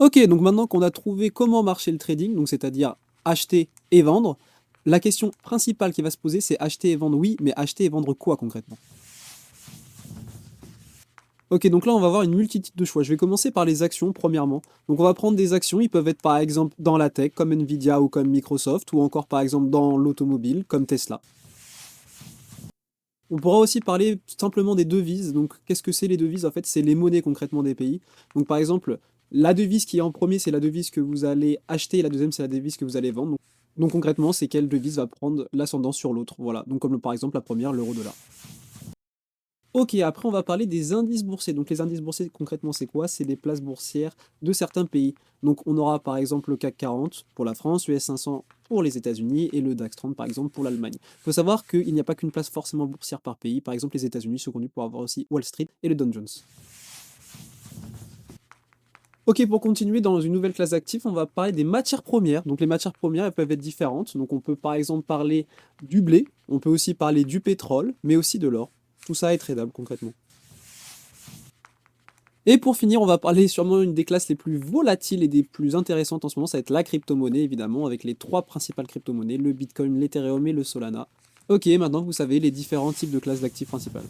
Ok, donc maintenant qu'on a trouvé comment marcher le trading, donc c'est-à-dire acheter et vendre, la question principale qui va se poser, c'est acheter et vendre, oui, mais acheter et vendre quoi concrètement? Ok, donc là on va avoir une multitude de choix. Je vais commencer par les actions premièrement. Donc on va prendre des actions, ils peuvent être par exemple dans la tech comme Nvidia ou comme Microsoft, ou encore par exemple dans l'automobile comme Tesla. On pourra aussi parler simplement des devises. Donc, qu'est-ce que c'est les devises? En fait, c'est les monnaies concrètement des pays. Donc, par exemple, la devise qui est en premier, c'est la devise que vous allez acheter, et la deuxième, c'est la devise que vous allez vendre. Donc, concrètement, c'est quelle devise va prendre l'ascendant sur l'autre. Voilà. Donc, comme par exemple la première, l'euro-dollar. Ok, après, on va parler des indices boursiers. Donc, les indices boursiers, concrètement, c'est quoi? C'est des places boursières de certains pays. Donc, on aura par exemple le CAC 40 pour la France, l'US 500 pour les États-Unis et le DAX 30 par exemple pour l'Allemagne. Il faut savoir qu'il n'y a pas qu'une place forcément boursière par pays. Par exemple, les États-Unis sont connus pour avoir aussi Wall Street et le Dow Jones. Ok, pour continuer dans une nouvelle classe d'actifs, on va parler des matières premières. Donc, les matières premières, elles peuvent être différentes. Donc, on peut par exemple parler du blé, on peut aussi parler du pétrole, mais aussi de l'or. Tout ça est tradable concrètement. Et pour finir, on va parler sûrement une des classes les plus volatiles et des plus intéressantes en ce moment, ça va être la crypto-monnaie, évidemment, avec les trois principales crypto-monnaies, le Bitcoin, l'Ethereum et le Solana. Ok, maintenant vous savez les différents types de classes d'actifs principales.